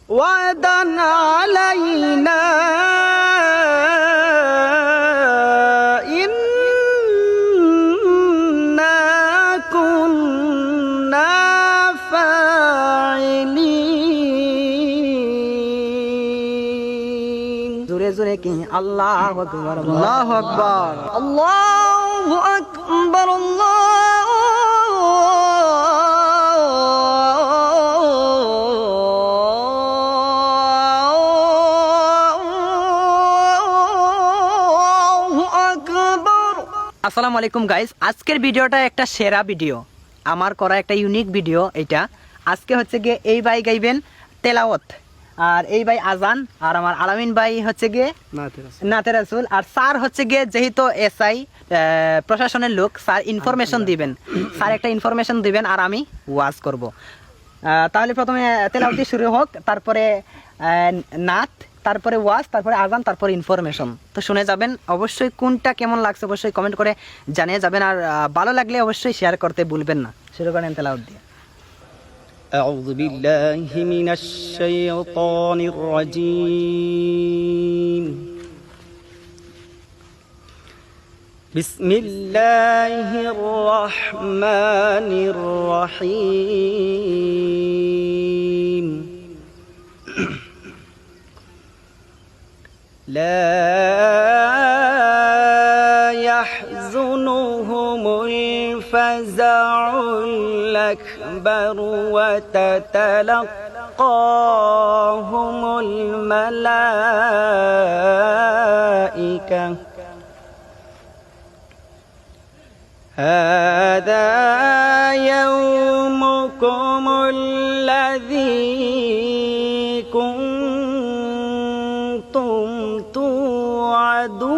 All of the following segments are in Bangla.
وعدا علينا إنا كنا فاعلين জোরে জোরে কি আল্লাহু আকবার আল্লাহু আকবার আল্লাহু আকবার আসসালামু আলাইকুম গাইস, আজকের ভিডিওটা একটা সেরা ভিডিও, আমার করা একটা ইউনিক ভিডিও। এটা আজকে হচ্ছে গিয়ে এই ভাই গাইবেন তেলাওয়াত, আর এই ভাই আজান, আর আমার আলামিন ভাই হচ্ছে গিয়ে নাতে রাসূল, আর স্যার হচ্ছে গিয়ে যেহেতু এসআই প্রশাসনের লোক, স্যার ইনফরমেশন দিবেন, স্যার একটা ইনফরমেশন দিবেন আর আমি ওয়াজ করব। তাহলে প্রথমে তেলাওয়াত শুরু হোক, তারপরে নাত, তারপরে ওয়াজ, তারপরে আজান, তারপরে ইনফরমেশন। তো শুনে যাবেন, অবশ্যই কোনটা কেমন লাগছে অবশ্যই কমেন্ট করে জানিয়ে যাবেন, আর ভালো লাগলে অবশ্যই শেয়ার করতে ভুলবেন না। শুরু করেন তেলাওয়াত দিয়ে। أعوذ بالله من الشيطان الرجيم بسم الله الرحمن الرحيم لا يحزنهم الفزع الأكبر وتتلقاهم الملائكة هذا يومكم الذي كنتم توعدون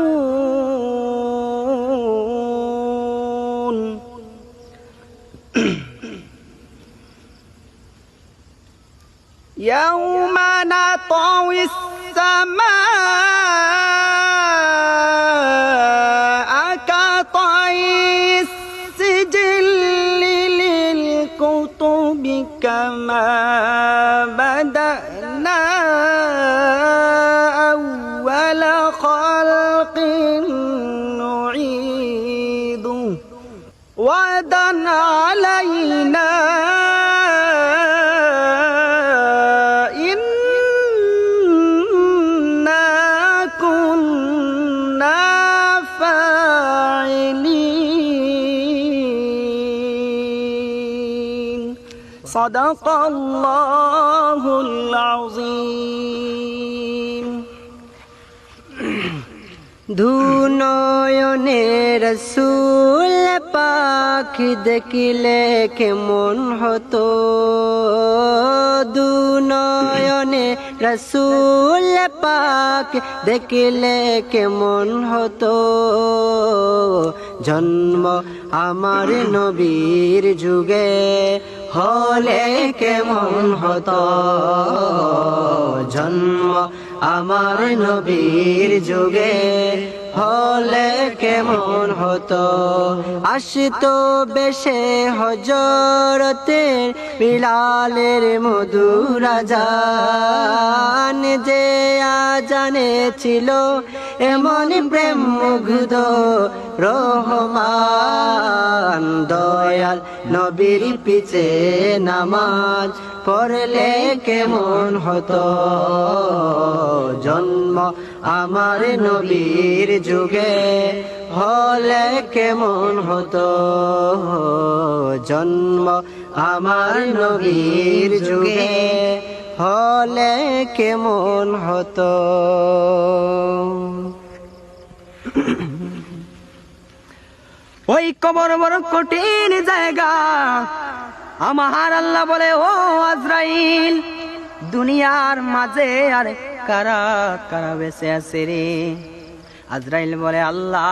يوم نطوي السماء كطي السجل للكتب كما بدأنا أول خلق نعيده وعدا علينا إنا كنا فاعلين صدق الله العظيم ধুনয়নে রসুল পাক দেখিলে কেমন হতো, দুনয়নে রসুল পাক দেখিলে কেমন হতো, জন্ম আমার নবীর যুগে হলে কেমন হতো, জন্ম আমার নবীর যুগে হলে কেমন হতো, আসতো বেশে হজরতের বিলালের মধুর আজান, যে আজানে ছিল এমন প্রেম মুগ্ধ রহমান, দয়াল নবীর পিছে নামাজ পড়লে কেমন হতো, জন্ম আমার নবীর যুগে হলে কেমন হতো, জন্ম আমার নবীর যুগে হলে কেমন হতো। ওই কবর বড় কঠিন জায়গা, আমার আল্লাহ বলে ও আজরাইল, দুনিয়ার মাঝে আর কারা কারা বেঁচে আছে রে। আজরাইল বলে আল্লাহ,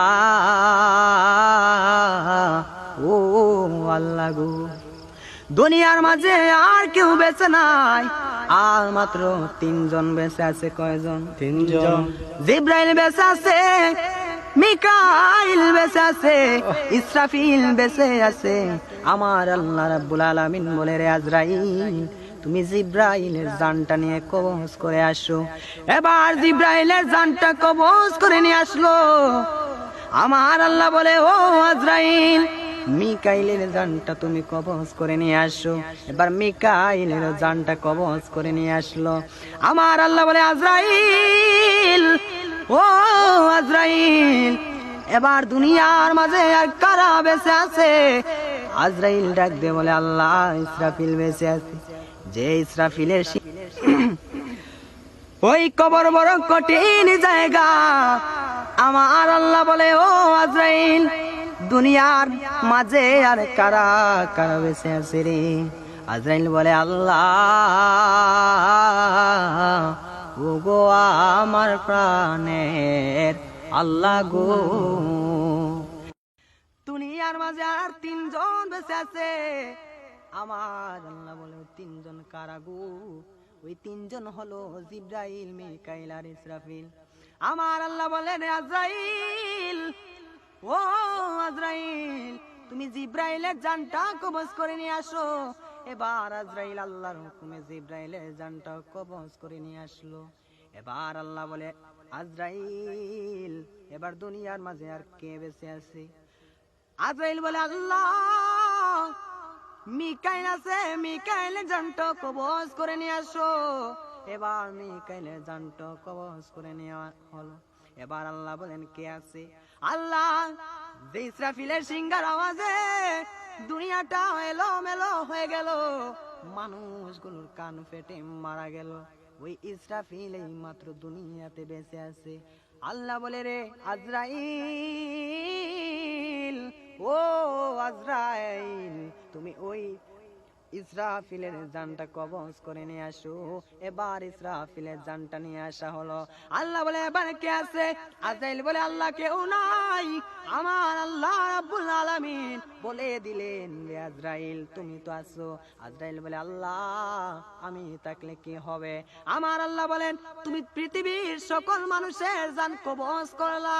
ও আল্লাহ গো, দুনিয়ার মাঝে আর কেউ বেঁচে নাই, আর মাত্র তিনজন বেঁচে আছে। কয়জন? তিনজন। জিব্রাইল বেঁচে আছে, মিকাইল বেঁচে আছে, ইসরাফিল বেঁচে আছে। আমার আল্লাহ রাব্বুল আলামিন বলে রে আজরাইল, তুমি জিব্রাইলের জানটা নিয়ে কবজ করে আসো। এবার জিব্রাইলের জানটা কবজ করে নিয়ে আসলো। আমার আল্লাহ বলে, ও আজরাইল, মিকাইলের জানটা তুমি কবজ করে নিয়ে আসো। এবার মিকাইলের জানটা কবজ করে নিয়ে আসলো। আমার আল্লাহ বলে, আজরাইল, ও আজরাইল, এবার দুনিয়ার মাঝে আর কারা বেঁচে আছে? আজরাইল ডাক দিয়ে বলে, আল্লাহ, ইসরাফিল বেঁচে আছে। যে ইসরাফিলের ওই কবর বড় কঠিন জায়গা। আমার আল্লাহ বলে, ও আজরাইল, দুনিয়ার মাঝে আর কারা কারা বেঁচে আছে রে? আজরাইল বলে, আল্লাহ, ও গো আমার প্রাণের আল্লাহ গো, দুনিয়ার মাঝে আর তিনজন বেঁচে আছে। আমার আল্লাহ বলে, তিনজন কারা গো? ওই তিনজন হলো জিব্রাইল, মিকাইল আর ইসরাফিল। আমার আল্লাহ বলেন, আজরাইল, ও আজরাইল, তুমি জিব্রাইলের জানটা কবজ করে নিয়ে আসো। এবার আজরাইল আল্লাহর হুকুমে জিব্রাইলের জানটা কবজ করে নিয়ে আসলো। এবার আল্লাহ বলে, আজরাইল, এবার দুনিয়ার মাঝে আর কে বেঁচে আছে? আজরাইল বলে, আল্লাহ, মিকাইল আছে, মিকাইলের জানটা কবজ করে নিয়ে আসো। এবার মিকাইলের জানটা কবজ করে নেওয়া হলো। এবার আল্লাহ বলেন, কে আছে? আল্লাহ, যে ইসরাফিলের সিংহার আওয়াজে দুনিয়াটা এলোমেলো হয়ে গেল, মানুষগুলোর কান ফেটে মারা গেল, ওই ইসরাফিল এই মাত্র দুনিয়াতে বেঁচে আছে। আল্লাহ বলে, রে আজরাইল, ও আজরাইল, তুমি ওই ইসরাফিলের জানটা কবজ করে নিয়ে আসো। এবার ইসরাফিলের জানটা নিয়ে আসা হলো। আল্লাহ বলে, এবার কে আছে? আজরাইল বলে, আল্লাহ কেউ নাই, আমার আল্লাহ রাব্বুল আলামিন বলে দিলেন, রে আজরাইল, তুমি তো আছো। আজরাইল বলে, আল্লাহ, আমি থাকলে কি হবে? আমার আল্লাহ বলেন, তুমি পৃথিবীর সকল মানুষের জান কবজ করলা,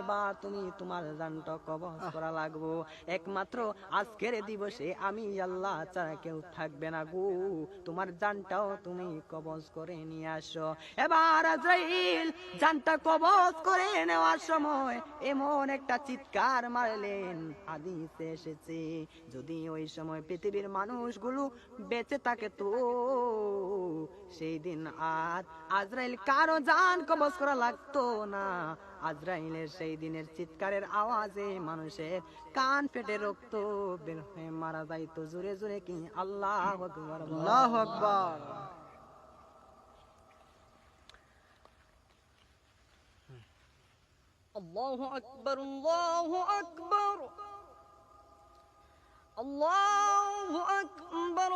এবার তুমি তোমার জানটা কবজ করা লাগবো। একমাত্র আজকের দিবসে আমি আল্লাহ ছাড়া কেউ থাকবে না গো, তোমার জানটাও তুমি কবজ করে নিয়ে আসো। এবার আজরাইল জানটা কবজ করে নেওয়ার সময় এমন একটা চিৎকার মারলেন, হাদিসে এসেছে, যদি ওই সময় পৃথিবীর মানুষগুলো বেঁচে থাকে তো সেই দিন আর আজরাইল কারো জান কবজ করা লাগতো না। আজরাইলের সেই দিনের চিৎকারের আওয়াজে মানুষের কান ফেটে রক্ত বের হয়ে মারা যাইতো। জোরে জোরে কি আল্লাহু আকবার, আল্লাহু আকবার। আল্লাহু আকবার, আল্লাহু আকবার, আল্লাহু আকবার,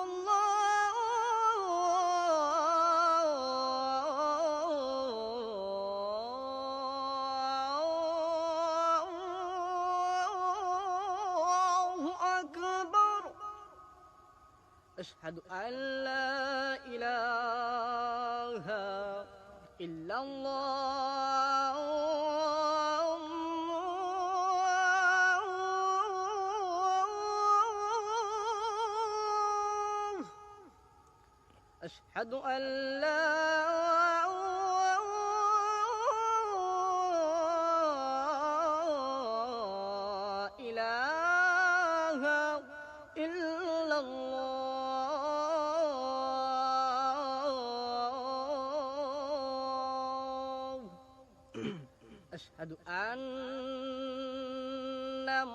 আল্লাহু আকবার। আশহাদু আল্লা ইলাহা ইল্লাল্লাহ, أشهد أن لا إله إلا الله، أشهد أن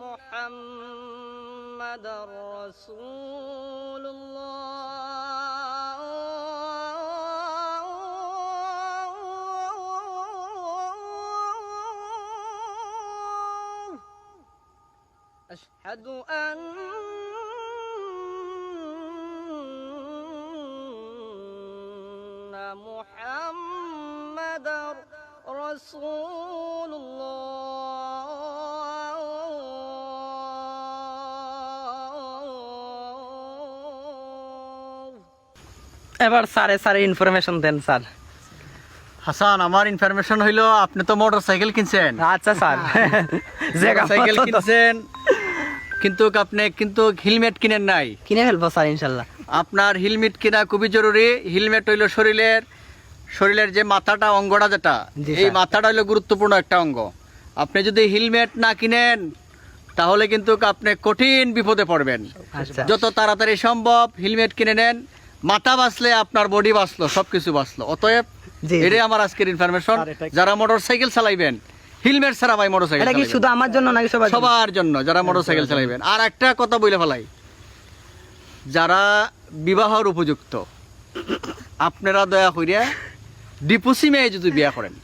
محمد رسول الله، أشهد أن محمد رسول الله। এবার স্যারে স্যারে ইনফরমেশন দেন স্যার। হাসান, আমার ইনফরমেশন হইলো আপনি তো মোটরসাইকেল কিনছেন। আচ্ছা স্যার, মোটরসাইকেল কিনছেন, কিন্তু আপনি কিন্তু হেলমেট কিনেন নাই। কিনে ফেলবো স্যার ইনশাল্লাহ। আপনার হেলমেট কিনা খুবই জরুরি। হেলমেট হইলো শরীরের যে মাথাটা অঙ্গটা যেটা, জি, এই স্যার। মাথাটা হইলো গুরুত্বপূর্ণ একটা অঙ্গ। আপনি যদি হেলমেট না কিনেন তাহলে কিন্তু আপনি কঠিন বিপদে পড়বেন। আচ্ছা যত তাড়াতাড়ি সম্ভব হেলমেট কিনে নেন। মাথা বাঁচলে আপনার বডি বাঁচলো, সবকিছু বাঁচলো। অতএব জি, জি। এটাই আমার আজকের ইনফরমেশন। যারা মোটরসাইকেল চালাইবেন হেলমেট ছাড়া ভাই মোটরসাইকেল এটা কি শুধু আমার জন্য নাকি সবার জন্য? সবার জন্য, যারা মোটরসাইকেল চালাইবেন। আর একটা কথা বলে ফেলাই, যারা বিবাহর উপযুক্ত আপনারা দয়া করিয়া ডিপুসি মেয়ে যদি বিয়া করেন,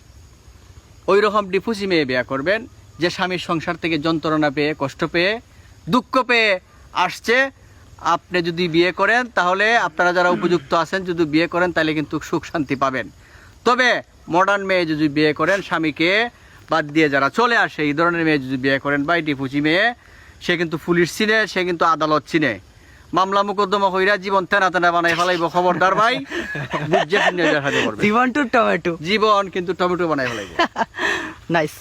ওই রকম ডিপুসি মেয়ে বিয়া করবেন যে স্বামীর সংসার থেকে যন্ত্রণা পেয়ে, কষ্ট পেয়ে, দুঃখ পেয়ে আসছে। আপনি যদি বিয়ে করেন তাহলে আপনারা যারা উপযুক্ত আছেন যদি বিয়ে করেন তাহলে কিন্তু সুখ শান্তি পাবেন। তবে মডার্ন মেয়ে যদি বিয়ে করেন, স্বামীকে বাদ দিয়ে যারা চলে আসে, এই ধরনের মেয়ে যদি বিয়ে করেন ভাই, ডিপুচি মেয়ে, সে কিন্তু পুলিশ চিনে, সে কিন্তু আদালত চিনে। মামলা মোকদ্দমা কইরা জীবন তেনা তেনা বানাই ফেলাইব। খবরদার ভাই, বুঝে শুনে সাহায্য করবে। জীবন টু টমেটো। জীবন কিন্তু টমেটো বানাই ফেলাইব। নাইস।